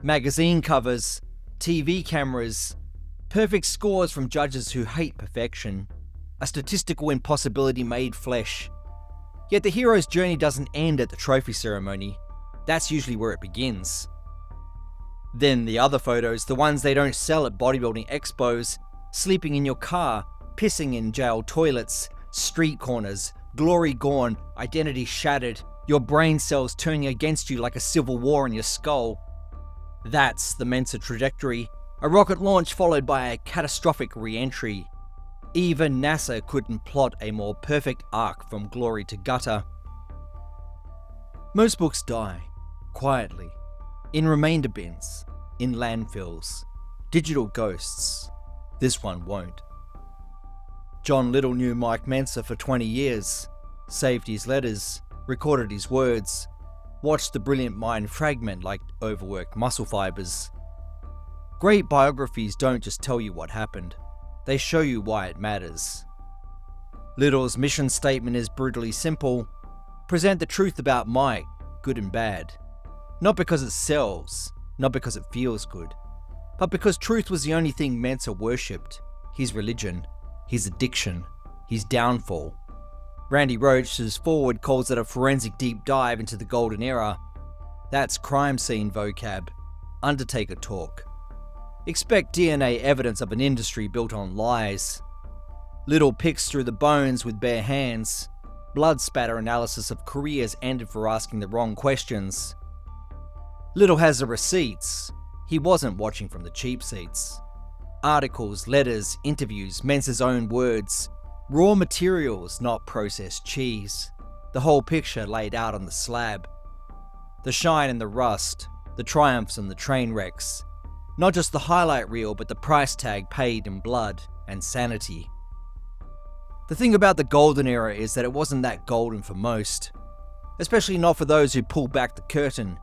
Magazine covers, TV cameras, perfect scores from judges who hate perfection, a statistical impossibility made flesh. Yet the hero's journey doesn't end at the trophy ceremony. That's usually where it begins. Then the other photos, the ones they don't sell at bodybuilding expos, sleeping in your car, pissing in jail toilets, street corners, glory gone, identity shattered, your brain cells turning against you like a civil war in your skull. That's the Mentzer trajectory, a rocket launch followed by a catastrophic re-entry. Even NASA couldn't plot a more perfect arc from glory to gutter. Most books die, quietly, in remainder bins, in landfills, digital ghosts. This one won't. John Little knew Mike Mentzer for 20 years, saved his letters, recorded his words, watched the brilliant mind fragment like overworked muscle fibers. Great biographies don't just tell you what happened, they show you why it matters. Little's mission statement is brutally simple: present the truth about Mike, good and bad. Not because it sells, not because it feels good, but because truth was the only thing Mentzer worshipped, his religion, his addiction, his downfall. Randy Roach's foreword calls it a forensic deep dive into the golden era. That's crime scene vocab, Undertaker talk. Expect DNA evidence of an industry built on lies. Little picks through the bones with bare hands. Blood spatter analysis of careers ended for asking the wrong questions. Little has the receipts. He wasn't watching from the cheap seats. Articles, letters, interviews, Mentzer's own words. Raw materials, not processed cheese. The whole picture laid out on the slab. The shine and the rust, the triumphs and the train wrecks. Not just the highlight reel, but the price tag paid in blood and sanity. The thing about the golden era is that it wasn't that golden for most. Especially not for those who pulled back the curtain,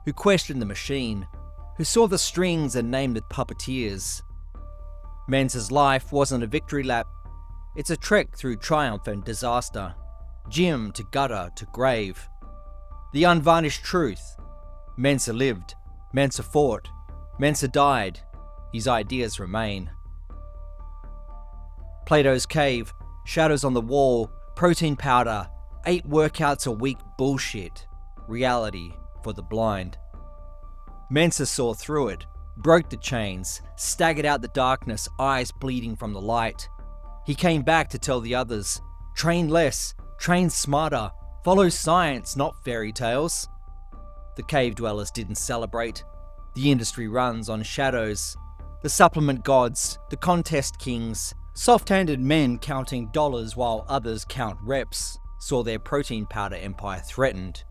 who questioned the machine, who saw the strings and named it puppeteers. Mentzer's life wasn't a victory lap. It's a trek through triumph and disaster, gym to gutter to grave. The unvarnished truth: Mentzer lived, Mentzer fought, Mentzer died, his ideas remain. Plato's cave, shadows on the wall, protein powder, 8 workouts a week bullshit, reality for the blind. Mentzer saw through it, broke the chains, staggered out the darkness, eyes bleeding from the light. He came back to tell the others, train less, train smarter, follow science, not fairy tales. The cave dwellers didn't celebrate. The industry runs on shadows. The supplement gods, the contest kings, soft-handed men counting dollars while others count reps, saw their protein powder empire threatened.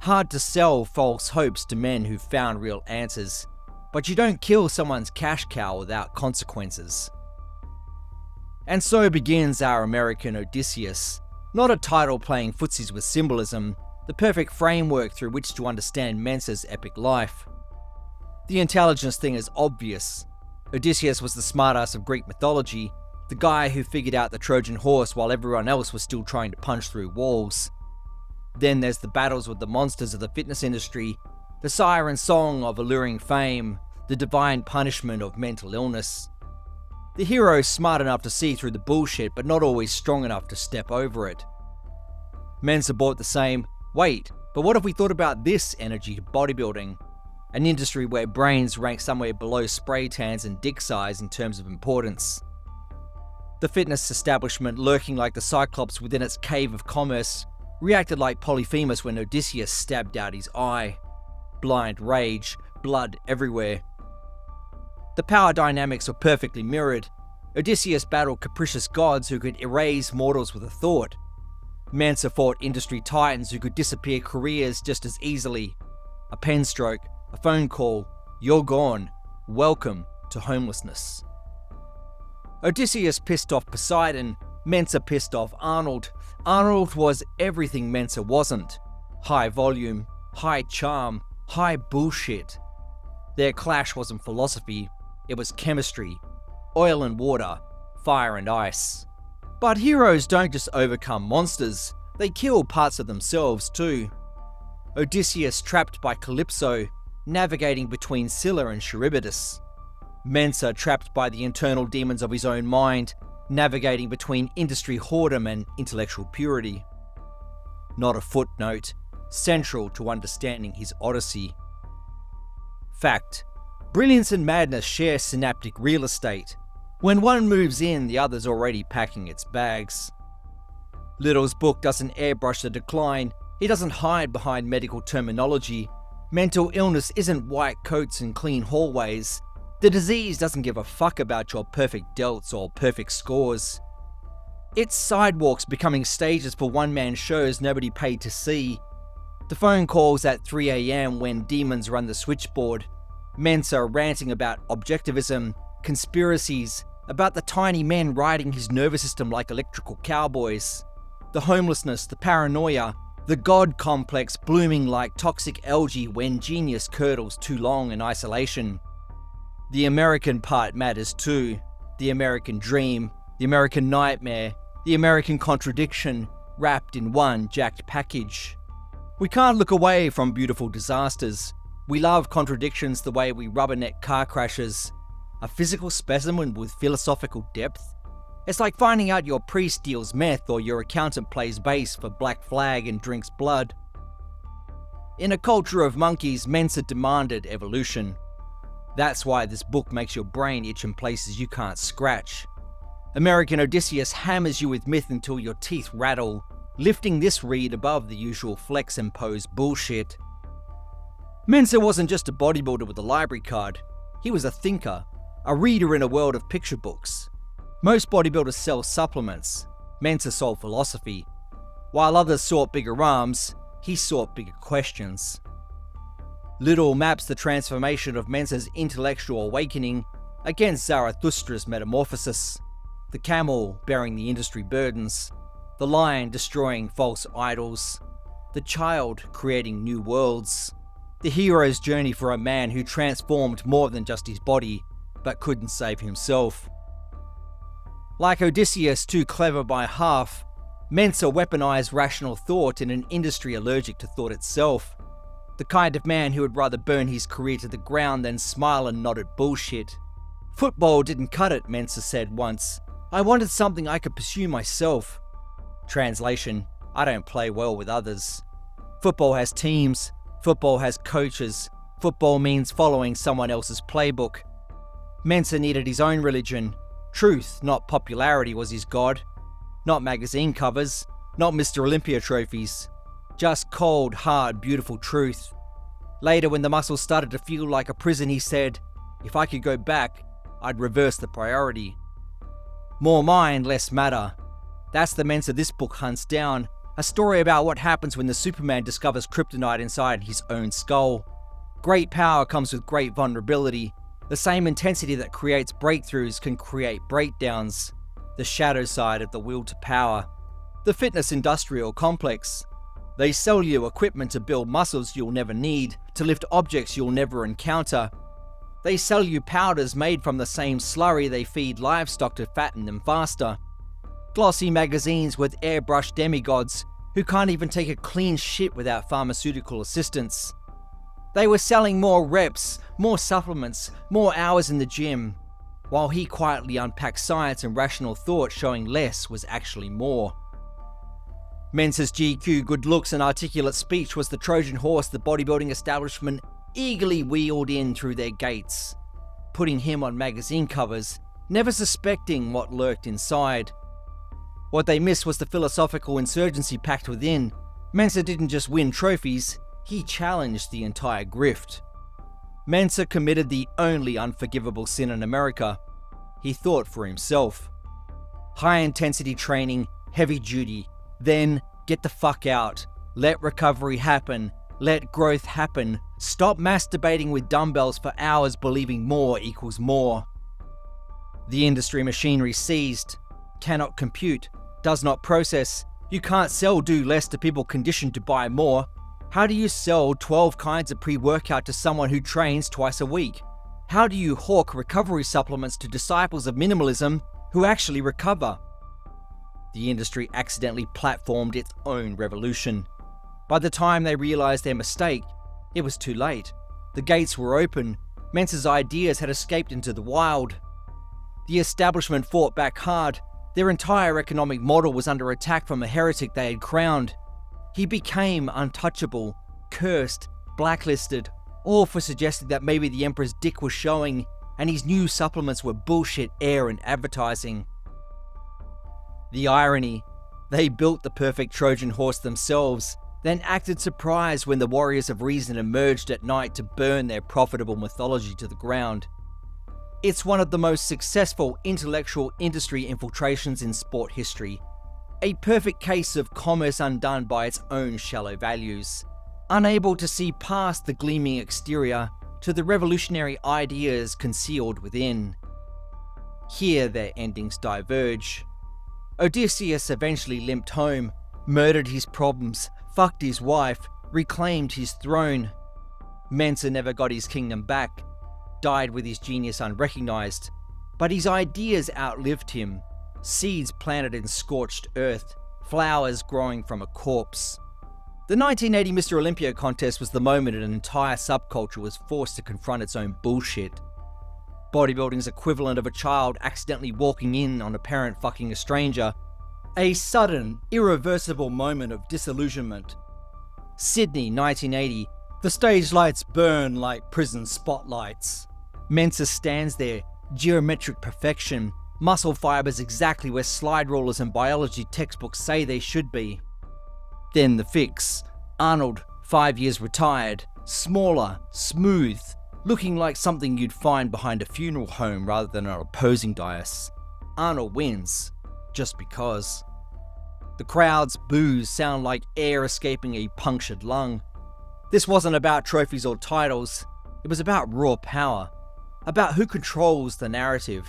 Hard to sell false hopes to men who found real answers, but you don't kill someone's cash cow without consequences. And so begins our American Odysseus, not a title playing footsies with symbolism, the perfect framework through which to understand Mentzer's epic life. The intelligence thing is obvious. Odysseus was the smartass of Greek mythology, the guy who figured out the Trojan horse while everyone else was still trying to punch through walls. Then there's the battles with the monsters of the fitness industry, the siren song of alluring fame, the divine punishment of mental illness. The hero's smart enough to see through the bullshit, but not always strong enough to step over it. Mentzer bought the same, wait, but what if we thought about this energy to bodybuilding? An industry where brains rank somewhere below spray tans and dick size in terms of importance. The fitness establishment, lurking like the Cyclops within its cave of commerce, reacted like Polyphemus when Odysseus stabbed out his eye. Blind rage, blood everywhere. The power dynamics were perfectly mirrored. Odysseus battled capricious gods who could erase mortals with a thought. Mentzer fought industry titans who could disappear careers just as easily. A pen stroke, a phone call, you're gone, welcome to homelessness. Odysseus pissed off Poseidon, Mentzer pissed off Arnold. Arnold was everything Mentzer wasn't. High volume, high charm, high bullshit. Their clash wasn't philosophy, it was chemistry. Oil and water, fire and ice. But heroes don't just overcome monsters, they kill parts of themselves too. Odysseus trapped by Calypso, navigating between Scylla and Charybdis. Mentzer trapped by the internal demons of his own mind, navigating between industry whoredom and intellectual purity. Not a footnote, central to understanding his Odyssey. Fact: brilliance and madness share synaptic real estate. When one moves in, the other's already packing its bags. Little's book doesn't airbrush the decline, he doesn't hide behind medical terminology. Mental illness isn't white coats and clean hallways. The disease doesn't give a fuck about your perfect delts or perfect scores. It's sidewalks becoming stages for one-man shows nobody paid to see. The phone calls at 3 a.m. when demons run the switchboard. Mentzer ranting about objectivism, conspiracies, about the tiny men riding his nervous system like electrical cowboys. The homelessness, the paranoia, the God complex blooming like toxic algae when genius curdles too long in isolation. The American part matters too. The American dream, the American nightmare, the American contradiction, wrapped in one jacked package. We can't look away from beautiful disasters. We love contradictions the way we rubberneck car crashes. A physical specimen with philosophical depth? It's like finding out your priest deals meth or your accountant plays bass for Black Flag and drinks blood. In a culture of monkeys, Mentzer demanded evolution. That's why this book makes your brain itch in places you can't scratch. American Odysseus hammers you with myth until your teeth rattle, lifting this read above the usual flex and pose bullshit. Mentzer wasn't just a bodybuilder with a library card. He was a thinker, a reader in a world of picture books. Most bodybuilders sell supplements. Mentzer sold philosophy. While others sought bigger arms, he sought bigger questions. Little maps the transformation of Mentzer's intellectual awakening against Zarathustra's metamorphosis. The camel bearing the industry burdens. The lion destroying false idols. The child creating new worlds. The hero's journey for a man who transformed more than just his body, but couldn't save himself. Like Odysseus, too clever by half, Mentzer weaponized rational thought in an industry allergic to thought itself. The kind of man who would rather burn his career to the ground than smile and nod at bullshit. Football didn't cut it, Mentzer said once. I wanted something I could pursue myself. Translation: I don't play well with others. Football has teams. Football has coaches. Football means following someone else's playbook. Mentzer needed his own religion. Truth, not popularity, was his god. Not magazine covers. Not Mr. Olympia trophies. Just cold, hard, beautiful truth. Later, when the muscles started to feel like a prison, he said, if I could go back, I'd reverse the priority. More mind, less matter. That's the Mentzer this book hunts down. A story about what happens when the Superman discovers kryptonite inside his own skull. Great power comes with great vulnerability. The same intensity that creates breakthroughs can create breakdowns. The shadow side of the will to power. The fitness industrial complex. They sell you equipment to build muscles you'll never need, to lift objects you'll never encounter. They sell you powders made from the same slurry they feed livestock to fatten them faster. Glossy magazines with airbrushed demigods who can't even take a clean shit without pharmaceutical assistance. They were selling more reps, more supplements, more hours in the gym, while he quietly unpacked science and rational thought showing less was actually more. Mentzer's GQ, good looks and articulate speech was the Trojan horse the bodybuilding establishment eagerly wheeled in through their gates, putting him on magazine covers, never suspecting what lurked inside. What they missed was the philosophical insurgency packed within. Mentzer didn't just win trophies, he challenged the entire grift. Mentzer committed the only unforgivable sin in America. He thought for himself. High-intensity training, heavy duty, then get the fuck out. Let recovery happen. Let growth happen. Stop masturbating with dumbbells for hours believing more equals more. The industry machinery seized. Cannot compute. Does not process. You can't sell do less to people conditioned to buy more. How do you sell 12 kinds of pre-workout to someone who trains twice a week? How do you hawk recovery supplements to disciples of minimalism who actually recover? The industry accidentally platformed its own revolution. By the time they realized their mistake, it was too late. The gates were open. Mentzer's ideas had escaped into the wild. The establishment fought back hard. Their entire economic model was under attack from a heretic they had crowned. He became untouchable, cursed, blacklisted, all for suggesting that maybe the Emperor's dick was showing and his new supplements were bullshit air and advertising. The irony, they built the perfect Trojan horse themselves, then acted surprised when the warriors of reason emerged at night to burn their profitable mythology to the ground. It's one of the most successful intellectual industry infiltrations in sport history. A perfect case of commerce undone by its own shallow values, unable to see past the gleaming exterior to the revolutionary ideas concealed within. Here their endings diverge. Odysseus eventually limped home, murdered his problems, fucked his wife, reclaimed his throne. Mentzer never got his kingdom back, died with his genius unrecognized, but his ideas outlived him. Seeds planted in scorched earth, flowers growing from a corpse. The 1980 Mr. Olympia contest was the moment an entire subculture was forced to confront its own bullshit. Bodybuilding's equivalent of a child accidentally walking in on a parent fucking a stranger. A sudden, irreversible moment of disillusionment. Sydney, 1980. The stage lights burn like prison spotlights. Mentzer stands there, geometric perfection, muscle fibers exactly where slide rulers and biology textbooks say they should be. Then the fix. Arnold, 5 years retired, smaller, smooth, looking like something you'd find behind a funeral home rather than on a posing dais. Arnold wins, just because. The crowd's boos sound like air escaping a punctured lung. This wasn't about trophies or titles, it was about raw power, about who controls the narrative,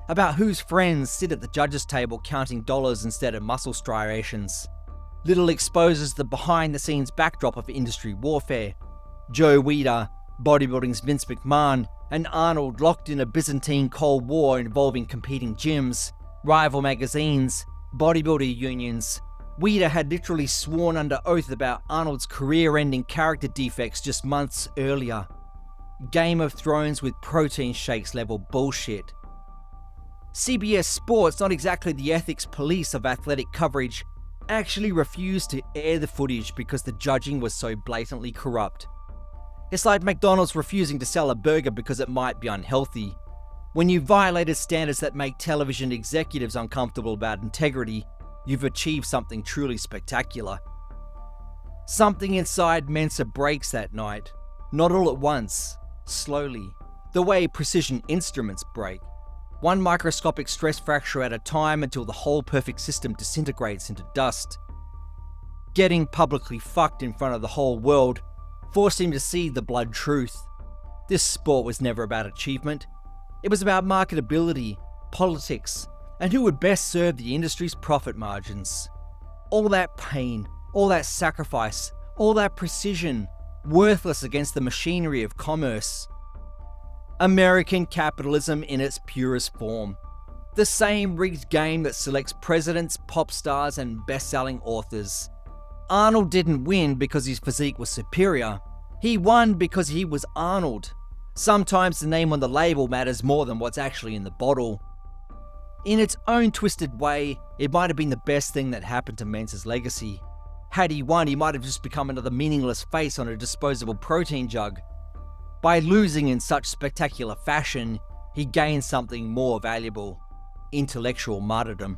about whose friends sit at the judges' table counting dollars instead of muscle striations. Little exposes the behind-the-scenes backdrop of industry warfare. Joe Weider, bodybuilding's Vince McMahon, and Arnold locked in a Byzantine Cold War involving competing gyms, rival magazines, bodybuilder unions. Weider had literally sworn under oath about Arnold's career-ending character defects just months earlier. Game of Thrones with protein shakes level bullshit. CBS Sports, not exactly the ethics police of athletic coverage, actually refused to air the footage because the judging was so blatantly corrupt. It's like McDonald's refusing to sell a burger because it might be unhealthy. When you violated standards that make television executives uncomfortable about integrity, you've achieved something truly spectacular. Something inside Mentzer breaks that night. Not all at once, slowly, the way precision instruments break. One microscopic stress fracture at a time until the whole perfect system disintegrates into dust. Getting publicly fucked in front of the whole world forced him to see the blood truth. This sport was never about achievement. It was about marketability, politics, and who would best serve the industry's profit margins. All that pain, all that sacrifice, all that precision, worthless against the machinery of commerce. American capitalism in its purest form. The same rigged game that selects presidents, pop stars, and best-selling authors. Arnold didn't win because his physique was superior. He won because he was Arnold. Sometimes the name on the label matters more than what's actually in the bottle. In its own twisted way, it might have been the best thing that happened to Mentzer's legacy. Had he won, he might have just become another meaningless face on a disposable protein jug. By losing in such spectacular fashion, he gained something more valuable: intellectual martyrdom.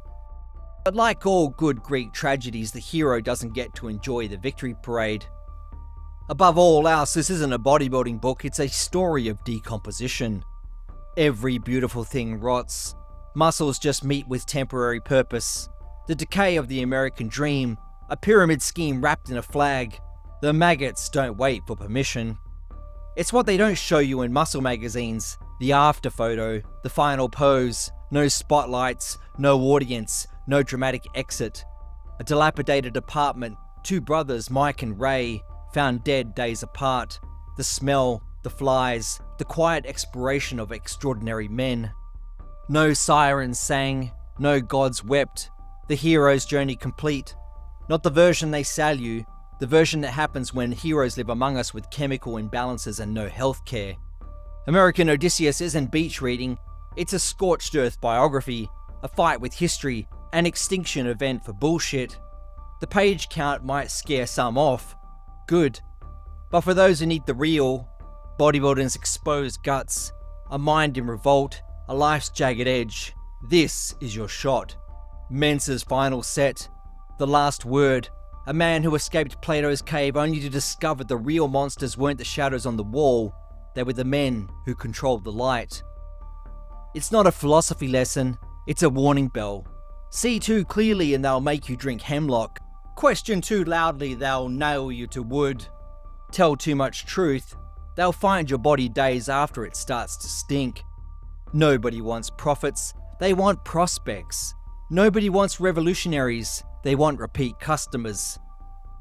But like all good Greek tragedies, the hero doesn't get to enjoy the victory parade. Above all else, this isn't a bodybuilding book, it's a story of decomposition. Every beautiful thing rots. Muscles just meet with temporary purpose. The decay of the American dream, a pyramid scheme wrapped in a flag. The maggots don't wait for permission. It's what they don't show you in muscle magazines. The after photo, the final pose, no spotlights, no audience, no dramatic exit. A dilapidated apartment, two brothers, Mike and Ray, found dead days apart. The smell, the flies, the quiet expiration of extraordinary men. No sirens sang, no gods wept. The hero's journey complete. Not the version they sell you, The version that happens when heroes live among us with chemical imbalances and no healthcare. American Odysseus isn't beach reading, it's a scorched earth biography, a fight with history, an extinction event for bullshit. The page count might scare some off. Good. But for those who need the real, bodybuilding's exposed guts, a mind in revolt, a life's jagged edge, this is your shot. Mentzer's final set, the last word, a man who escaped Plato's cave only to discover the real monsters weren't the shadows on the wall, they were the men who controlled the light. It's not a philosophy lesson, it's a warning bell. See too clearly and they'll make you drink hemlock. Question too loudly, they'll nail you to wood. Tell too much truth, they'll find your body days after it starts to stink. Nobody wants prophets, they want prospects. Nobody wants revolutionaries, they want repeat customers.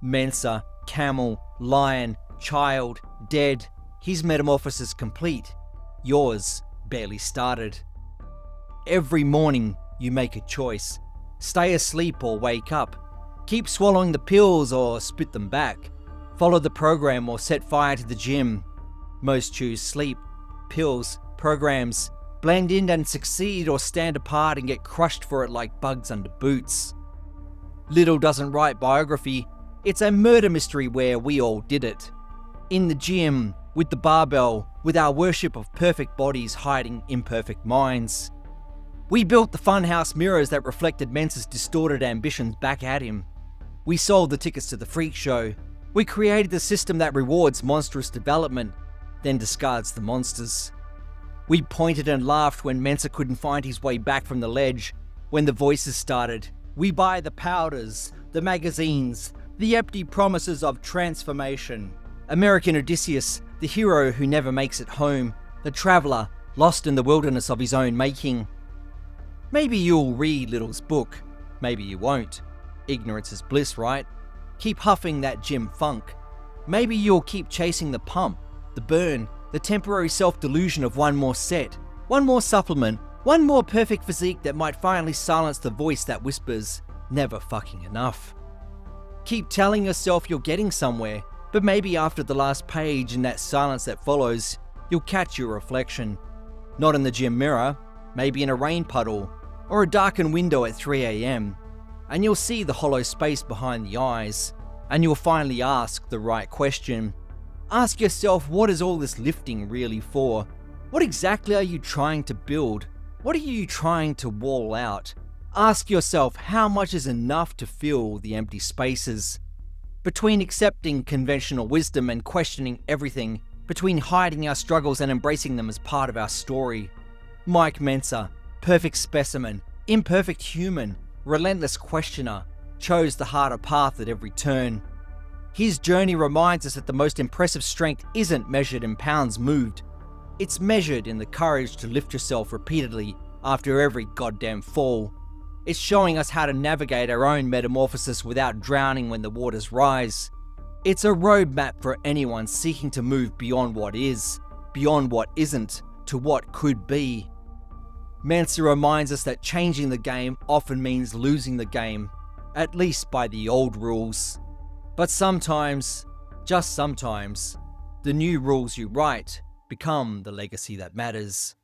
Mentzer, camel, lion, child, dead, his metamorphosis complete. Yours barely started. Every morning you make a choice. Stay asleep or wake up. Keep swallowing the pills or spit them back. Follow the program or set fire to the gym. Most choose sleep, pills, programs, blend in and succeed or stand apart and get crushed for it like bugs under boots. Little doesn't write biography, it's a murder mystery where we all did it. In the gym, with the barbell, with our worship of perfect bodies hiding imperfect minds. We built the funhouse mirrors that reflected Mentzer's distorted ambitions back at him. We sold the tickets to the freak show. We created the system that rewards monstrous development, then discards the monsters. We pointed and laughed when Mentzer couldn't find his way back from the ledge, when the voices started. We buy the powders, the magazines, the empty promises of transformation. American Odysseus, the hero who never makes it home, the traveller lost in the wilderness of his own making. Maybe you'll read Little's book, maybe you won't. Ignorance is bliss, right? Keep huffing that gym funk. Maybe you'll keep chasing the pump, the burn, the temporary self-delusion of one more set, one more supplement, one more perfect physique that might finally silence the voice that whispers, never fucking enough. Keep telling yourself you're getting somewhere, but maybe after the last page and that silence that follows, you'll catch your reflection. Not in the gym mirror, maybe in a rain puddle, or a darkened window at 3 a.m. And you'll see the hollow space behind the eyes, and you'll finally ask the right question. Ask yourself, what is all this lifting really for? What exactly are you trying to build? What are you trying to wall out? Ask yourself, how much is enough to fill the empty spaces? Between accepting conventional wisdom and questioning everything, between hiding our struggles and embracing them as part of our story. Mike Mentzer, perfect specimen, imperfect human, relentless questioner, chose the harder path at every turn. His journey reminds us that the most impressive strength isn't measured in pounds moved. It's measured in the courage to lift yourself repeatedly after every goddamn fall. It's showing us how to navigate our own metamorphosis without drowning when the waters rise. It's a roadmap for anyone seeking to move beyond what is, beyond what isn't, to what could be. Mentzer reminds us that changing the game often means losing the game, at least by the old rules. But sometimes, just sometimes, the new rules you write become the legacy that matters.